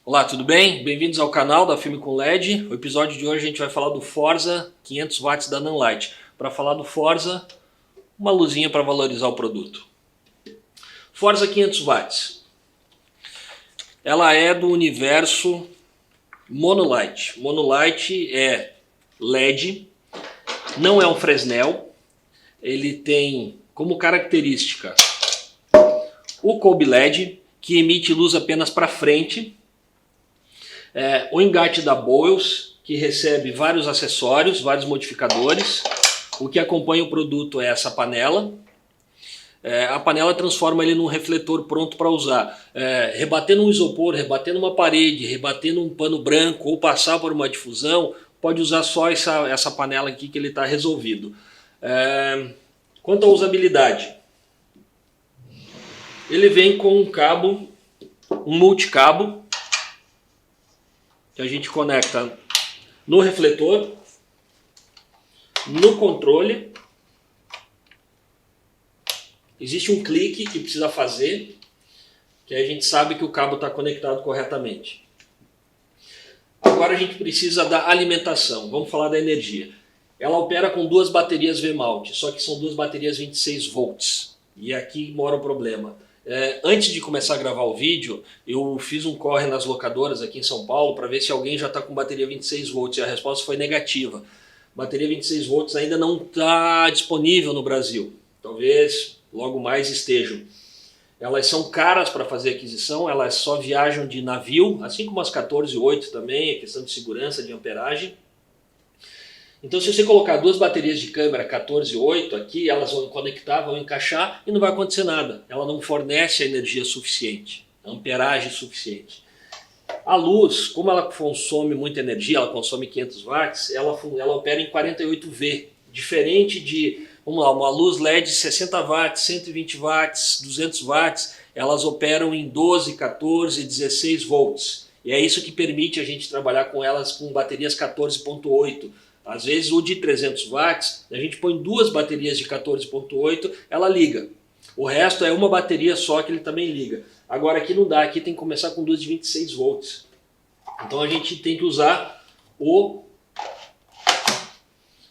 Olá, tudo bem? Bem-vindos ao canal da Filme com LED. O episódio de hoje a gente vai falar do Forza 500 watts da Nanlite. Para falar do Forza, uma luzinha para valorizar o produto. Forza 500 watts. Ela é do universo monolight. Monolight é LED, não é um Fresnel. Ele tem como característica o cold LED, que emite luz apenas para frente. O engate da Boyles, que recebe vários acessórios, vários modificadores. O que acompanha o produto é essa panela. A panela transforma ele num refletor pronto para usar. Rebater num isopor, rebater numa parede, rebater num pano branco ou passar por uma difusão, pode usar só essa panela aqui que ele está resolvido. Quanto à usabilidade, ele vem com um cabo, um multicabo, que a gente conecta no refletor, no controle. Existe um clique que precisa fazer, que aí a gente sabe que o cabo está conectado corretamente. Agora a gente precisa da alimentação, vamos falar da energia. Ela opera com duas baterias V-mount, só que são duas baterias 26 volts. E aqui mora o problema. Antes de começar a gravar o vídeo, eu fiz um corre nas locadoras aqui em São Paulo para ver se alguém já está com bateria 26 volts e a resposta foi negativa. Bateria 26 volts ainda não está disponível no Brasil, talvez logo mais estejam. Elas são caras para fazer aquisição, elas só viajam de navio, assim como as 14.8 também, é questão de segurança, de amperagem. Então se você colocar duas baterias de câmera 14.8 aqui, elas vão conectar, vão encaixar e não vai acontecer nada. Ela não fornece a energia suficiente, a amperagem suficiente. A luz, como ela consome muita energia, ela consome 500 watts, ela opera em 48V. Diferente de, vamos lá, uma luz LED 60 watts, 120 watts, 200 watts, elas operam em 12, 14, 16 volts. E é isso que permite a gente trabalhar com elas com baterias 14.8. Às vezes o de 300 watts, a gente põe duas baterias de 14.8, ela liga. O resto é uma bateria só que ele também liga. Agora aqui não dá, aqui tem que começar com duas de 26 volts. Então a gente tem que usar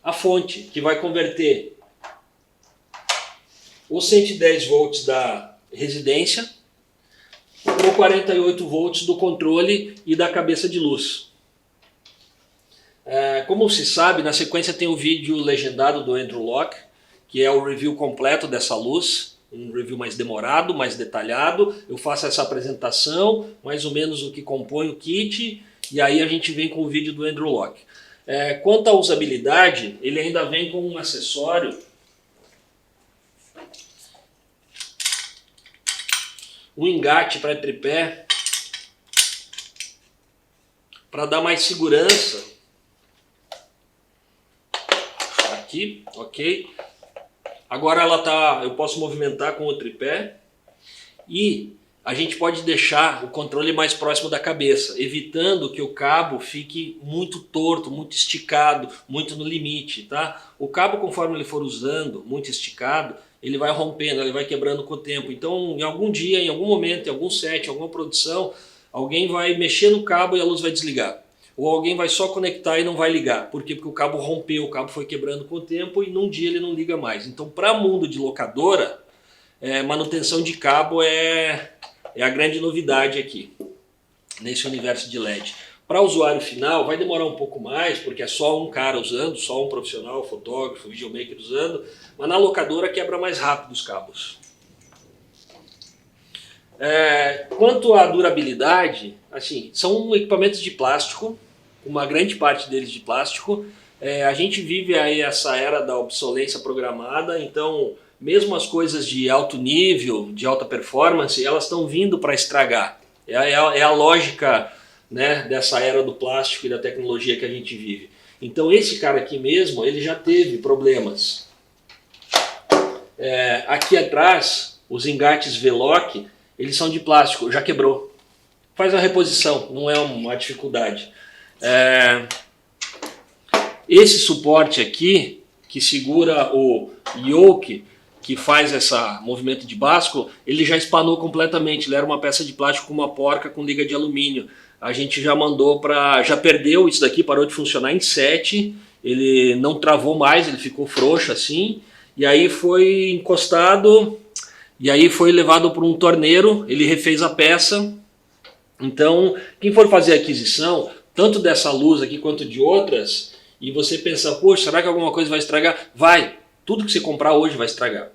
a fonte, que vai converter os 110 volts da residência para 48 volts do controle e da cabeça de luz. Como se sabe, na sequência tem o vídeo legendado do Andrew Locke, que é o review completo dessa luz, um review mais demorado, mais detalhado. Eu faço essa apresentação, mais ou menos o que compõe o kit, e aí a gente vem com o vídeo do Andrew Locke. Quanto à usabilidade, ele ainda vem com um acessório, um engate para tripé, para dar mais segurança. Aqui, ok. Agora eu posso movimentar com o tripé e a gente pode deixar o controle mais próximo da cabeça, evitando que o cabo fique muito torto, muito esticado, muito no limite, tá? O cabo, conforme ele for usando, muito esticado, ele vai rompendo, ele vai quebrando com o tempo. Então, em algum dia, em algum momento, em algum set, em alguma produção, alguém vai mexer no cabo e a luz vai desligar. Ou alguém vai só conectar e não vai ligar. Por quê? Porque o cabo rompeu, o cabo foi quebrando com o tempo e num dia ele não liga mais. Então, para mundo de locadora, manutenção de cabo é a grande novidade aqui, nesse universo de LED. Para o usuário final vai demorar um pouco mais, porque é só um cara usando, só um profissional, fotógrafo, videomaker usando, mas na locadora quebra mais rápido os cabos. Quanto à durabilidade, assim, são equipamentos de plástico, uma grande parte deles de plástico. A gente vive aí essa era da obsolescência programada, então mesmo as coisas de alto nível, de alta performance, elas estão vindo para estragar. É a lógica, né, dessa era do plástico e da tecnologia que a gente vive. Então esse cara aqui mesmo, ele já teve problemas. Aqui atrás, os engates V-Lock, eles são de plástico, já quebrou. Faz a reposição, não é uma dificuldade. Esse suporte aqui, que segura o yoke, que faz esse movimento de basco, ele já espanou completamente. Ele era uma peça de plástico com uma porca com liga de alumínio. A gente já mandou para... já perdeu isso daqui, parou de funcionar em 7, ele não travou mais, ele ficou frouxo assim, e aí foi encostado, e aí foi levado para um torneiro, ele refez a peça. Então, quem for fazer a aquisição, tanto dessa luz aqui quanto de outras, e você pensa, poxa, será que alguma coisa vai estragar? Vai! Tudo que você comprar hoje vai estragar.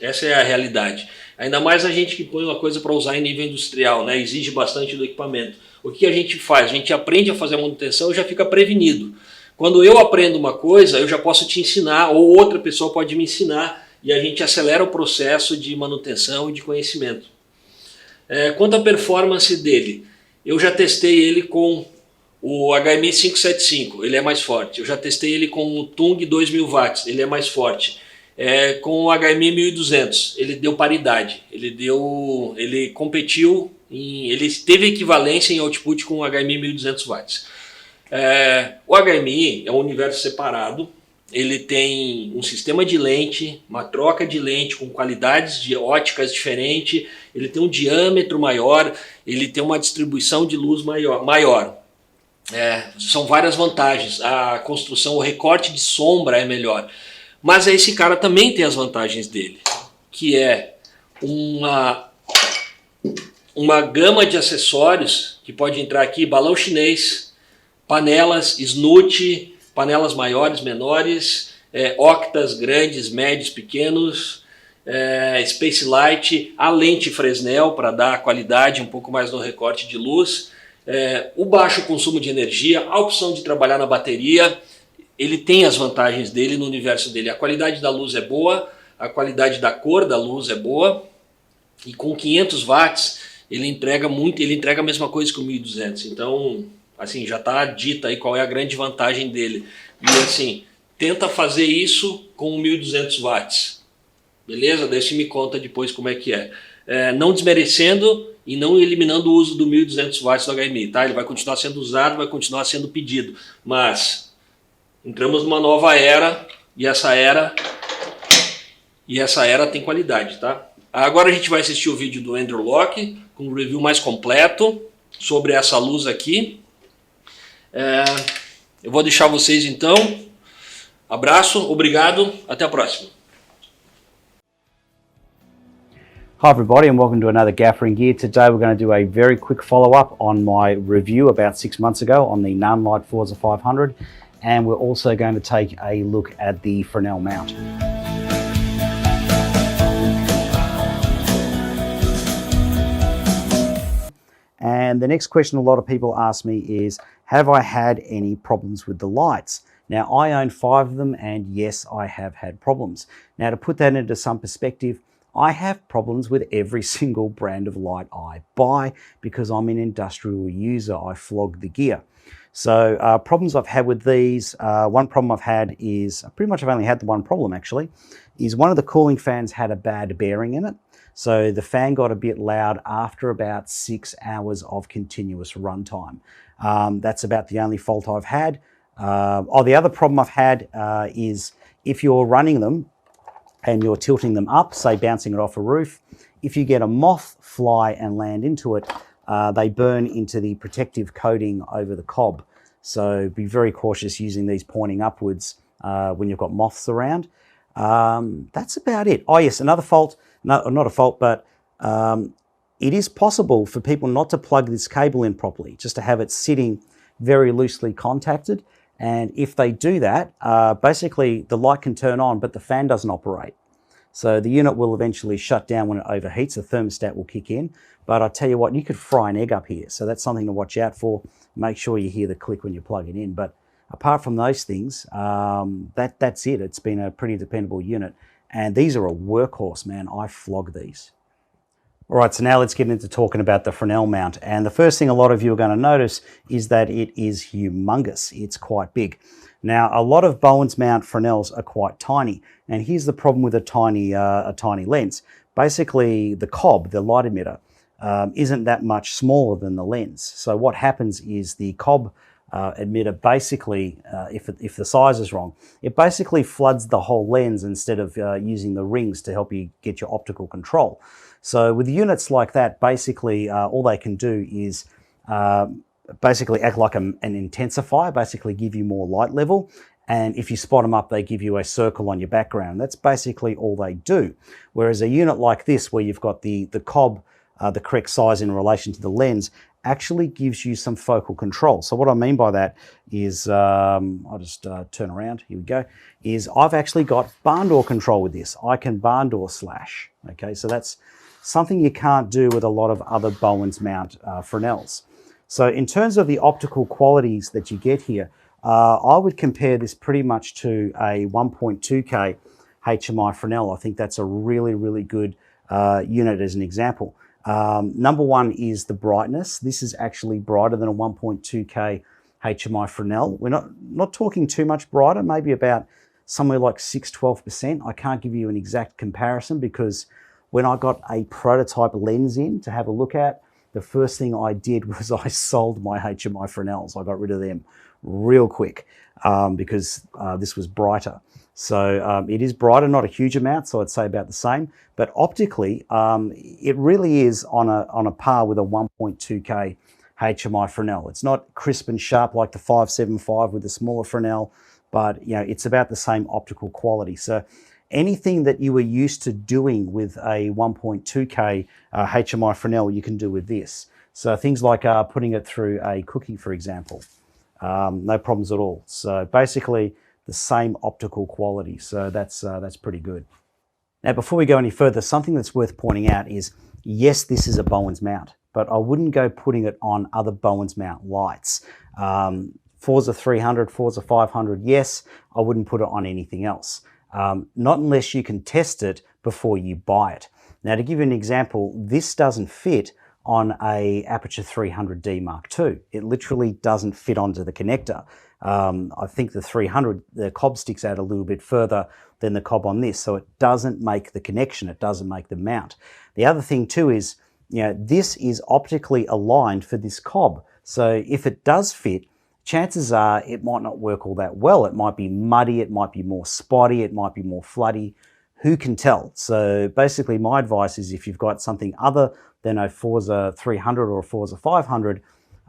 Essa é a realidade. Ainda mais a gente que põe uma coisa para usar em nível industrial, né? Exige bastante do equipamento. O que a gente faz? A gente aprende a fazer a manutenção e já fica prevenido. Quando eu aprendo uma coisa, eu já posso te ensinar, ou outra pessoa pode me ensinar, e a gente acelera o processo de manutenção e de conhecimento. Quanto à performance dele, eu já testei ele com o HMI 575, ele é mais forte. Eu já testei ele com o Tung 2000 watts, ele é mais forte. Com o HMI 1200, ele deu paridade, ele competiu, ele teve equivalência em output com o HMI 1200 watts. O HMI é um universo separado, ele tem um sistema de lente, uma troca de lente com qualidades de óticas diferentes, ele tem um diâmetro maior, ele tem uma distribuição de luz maior. São várias vantagens, a construção, o recorte de sombra é melhor. Mas esse cara também tem as vantagens dele, que é uma gama de acessórios que pode entrar aqui, balão chinês, panelas, snoot, panelas maiores, menores, octas grandes, médios, pequenos, space light, a lente Fresnel para dar qualidade um pouco mais no recorte de luz, o baixo consumo de energia, a opção de trabalhar na bateria. Ele tem as vantagens dele no universo dele. A qualidade da luz é boa, a qualidade da cor da luz é boa, e com 500 watts ele entrega muito, ele entrega a mesma coisa que o 1200. Então, assim, já está dita aí qual é a grande vantagem dele. E assim, tenta fazer isso com 1200 watts. Beleza? Daí você me conta depois como é que é. Não desmerecendo e não eliminando o uso do 1200 watts do HMI, tá? Ele vai continuar sendo usado, vai continuar sendo pedido, mas entramos numa nova era e essa era tem qualidade, tá? Agora a gente vai assistir o vídeo do Andrew Locke com um review mais completo sobre essa luz aqui. Eu vou deixar vocês então. Abraço, obrigado, até a próxima. Hi everybody and welcome to another Gaffer in Gear. Today we're going to do a very quick follow-up on my review about 6 months ago on the Nanlite Forza 500, and we're also going to take a look at the Fresnel mount. And the next question a lot of people ask me is, have I had any problems with the lights? Now I own 5 of them and yes, I have had problems. Now to put that into some perspective, I have problems with every single brand of light I buy because I'm an industrial user. I flog the gear. So problems I've had with these, one problem I've had is, pretty much I've only had the one problem actually, is one of the cooling fans had a bad bearing in it. So the fan got a bit loud after about 6 hours of continuous runtime. That's about the only fault I've had. The other problem I've had is if you're running them and you're tilting them up, say bouncing it off a roof, if you get a moth fly and land into it, they burn into the protective coating over the cob. So be very cautious using these pointing upwards when you've got moths around. That's about it. Oh yes, another fault, not a fault, but it is possible for people not to plug this cable in properly, just to have it sitting very loosely contacted. And if they do that, basically the light can turn on, but the fan doesn't operate. So the unit will eventually shut down when it overheats, the thermostat will kick in. But I tell you what, you could fry an egg up here. So that's something to watch out for. Make sure you hear the click when you plug it in. But apart from those things, that's it. It's been a pretty dependable unit. And these are a workhorse, man. I flog these. All right, so now let's get into talking about the Fresnel mount. And the first thing a lot of you are going to notice is that it is humongous. It's quite big. Now, a lot of Bowens mount Fresnels are quite tiny. And here's the problem with a tiny lens. Basically, the cob, the light emitter, isn't that much smaller than the lens. So what happens is the cob emitter basically, if the size is wrong, it basically floods the whole lens instead of using the rings to help you get your optical control. So with units like that, basically all they can do is basically act like an intensifier, basically give you more light level. And if you spot them up, they give you a circle on your background. That's basically all they do. Whereas a unit like this, where you've got the cob, the correct size in relation to the lens, actually gives you some focal control. So what I mean by that is, I'll just turn around, here we go, is I've actually got barn door control with this. I can barn door slash, okay? So that's something you can't do with a lot of other Bowens mount Fresnels. So in terms of the optical qualities that you get here, I would compare this pretty much to a 1.2K HMI Fresnel. I think that's a really, really good unit as an example. Number one is the brightness. This is actually brighter than a 1.2K HMI Fresnel. We're not talking too much brighter, maybe about somewhere like 6-12%. I can't give you an exact comparison because when I got a prototype lens in to have a look at, the first thing I did was I sold my HMI Fresnels. I got rid of them real quick because this was brighter. So it is brighter, not a huge amount, so I'd say about the same. But optically, it really is on a par with a 1.2K HMI Fresnel. It's not crisp and sharp like the 575 with the smaller Fresnel, but you know, it's about the same optical quality. So anything that you were used to doing with a 1.2K HMI Fresnel, you can do with this. So things like putting it through a cookie, for example, no problems at all. So basically the same optical quality. So that's pretty good. Now, before we go any further, something that's worth pointing out is, yes, this is a Bowens mount, but I wouldn't go putting it on other Bowens mount lights. Forza 300, Forza 500, yes, I wouldn't put it on anything else. Not unless you can test it before you buy it. Now, to give you an example, this doesn't fit on a Aperture 300D Mark II. It literally doesn't fit onto the connector. I think the 300, the cob sticks out a little bit further than the cob on this, so it doesn't make the connection, it doesn't make the mount. The other thing too is, you know, this is optically aligned for this cob. So if it does fit, chances are it might not work all that well. It might be muddy, it might be more spotty, it might be more floody. Who can tell? So basically my advice is, if you've got something other than a Forza 300 or a Forza 500,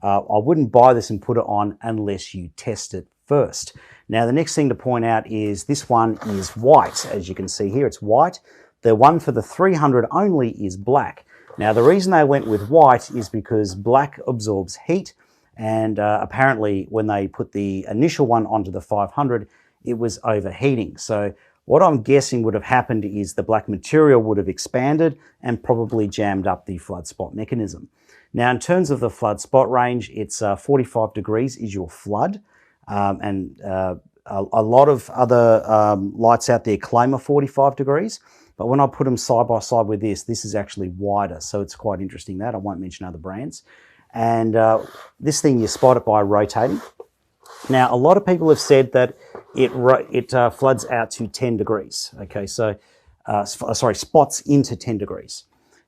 I wouldn't buy this and put it on unless you test it first. Now, the next thing to point out is this one is white. As you can see here, it's white. The one for the 300 only is black. Now, the reason they went with white is because black absorbs heat, and apparently when they put the initial one onto the 500, it was overheating. So what I'm guessing would have happened is the black material would have expanded and probably jammed up the flood spot mechanism. Now, in terms of the flood spot range, it's 45 degrees is your flood. A lot of other lights out there claim a 45 degrees, but when I put them side by side with this is actually wider. So it's quite interesting that. I won't mention other brands. And this thing, you spot it by rotating. Now, a lot of people have said that it floods out to 10 degrees. Okay, so, spots into 10 degrees.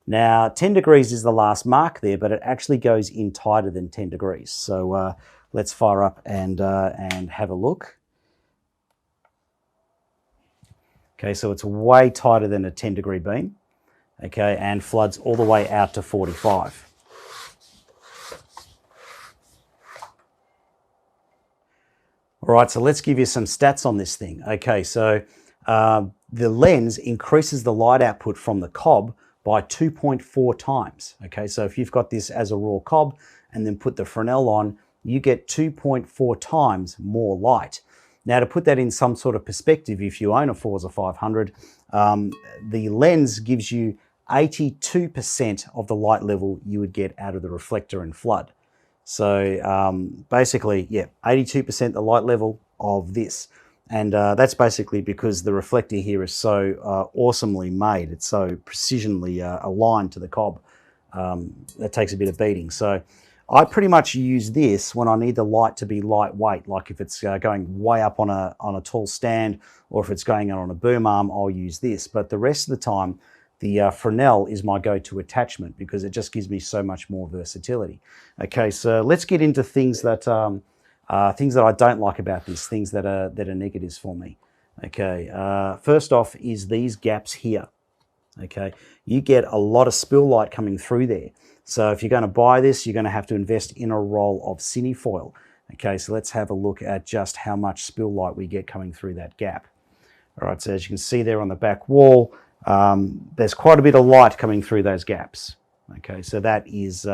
Now, 10 degrees is the last mark there, but it actually goes in tighter than 10 degrees. So let's fire up and have a look. Okay, so it's way tighter than a 10-degree beam, okay, and floods all the way out to 45. All right, so let's give you some stats on this thing. Okay, so the lens increases the light output from the cob by 2.4 times. Okay, so if you've got this as a raw cob and then put the Fresnel on, you get 2.4 times more light. Now, to put that in some sort of perspective, if you own a Forza 500, the lens gives you 82% of the light level you would get out of the reflector and flood. So basically, yeah, 82% the light level of this. And that's basically because the reflector here is so awesomely made. It's so precisionally aligned to the cob. That takes a bit of beating. So I pretty much use this when I need the light to be lightweight, like if it's going way up on a tall stand, or if it's going on a boom arm, I'll use this. But the rest of the time, the Fresnel is my go-to attachment because it just gives me so much more versatility. Okay, so let's get into things that Things that I don't like about this, things that are negatives for me. Okay, first off is these gaps here. Okay, you get a lot of spill light coming through there. So if you're going to buy this, you're going to have to invest in a roll of cinefoil. Okay, so let's have a look at just how much spill light we get coming through that gap. All right, so as you can see there on the back wall, there's quite a bit of light coming through those gaps. Okay, so that is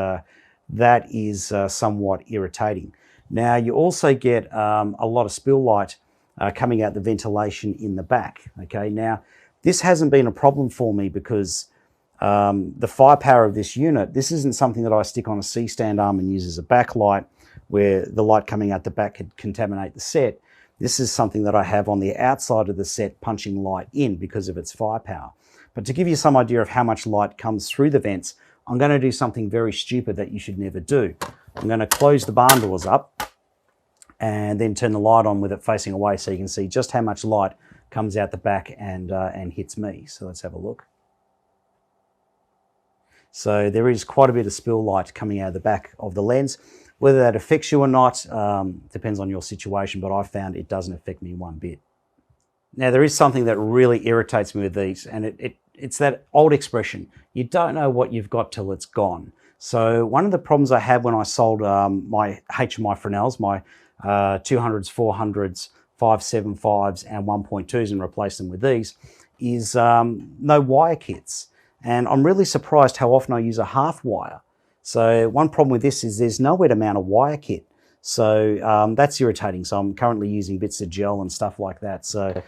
somewhat irritating. Now you also get a lot of spill light coming out the ventilation in the back. Okay, now this hasn't been a problem for me because the firepower of this unit, this isn't something that I stick on a C-stand arm and use as a backlight where the light coming out the back could contaminate the set. This is something that I have on the outside of the set punching light in because of its firepower. But to give you some idea of how much light comes through the vents, I'm going to do something very stupid that you should never do. I'm going to close the barn doors up and then turn the light on with it facing away so you can see just how much light comes out the back and hits me. So let's have a look. So there is quite a bit of spill light coming out of the back of the lens. Whether that affects you or not depends on your situation, but I found it doesn't affect me one bit. Now there is something that really irritates me with these, and it's that old expression, you don't know what you've got till it's gone. So one of the problems I had when I sold my HMI Fresnels, my 200s, 400s, 575s and 1.2s and replaced them with these, is no wire kits. And I'm really surprised how often I use a half wire. So one problem with this is there's nowhere to mount a wire kit. So that's irritating. So I'm currently using bits of gel and stuff like that. So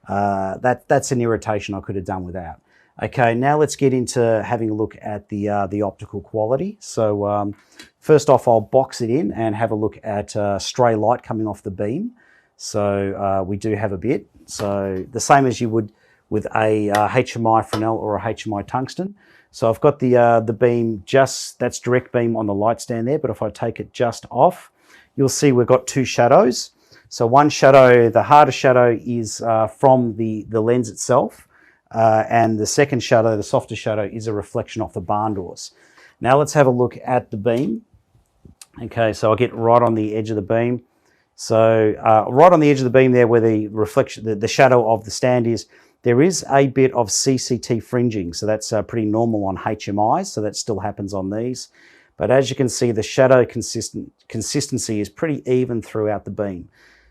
that's an irritation I could have done without. Okay, now let's get into having a look at the optical quality. So first off, I'll box it in and have a look at stray light coming off the beam. So we do have a bit. So the same as you would with a HMI Fresnel or a HMI tungsten. So I've got the beam that's direct beam on the light stand there, but if I take it just off, you'll see we've got two shadows. So one shadow, the harder shadow is from the lens itself, and the second shadow, the softer shadow, is a reflection off the barn doors. Now let's have a look at the beam. Okay, so I'll get right on the edge of the beam. So right on the edge of the beam there where the reflection, the shadow of the stand is, there is a bit of CCT fringing, so that's pretty normal on HMIs, so that still happens on these. But as you can see, the shadow consistency is pretty even throughout the beam.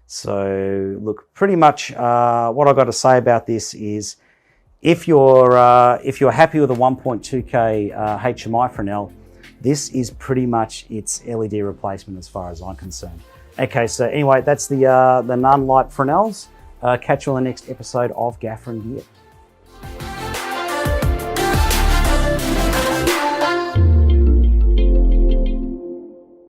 So look, pretty much what I've got to say about this is, if you're happy with a 1.2K HMI Fresnel, this is pretty much its LED replacement as far as I'm concerned. Okay, so anyway, that's the Nanlite Fresnels. Catch you on the next episode of Gaffer and Gear.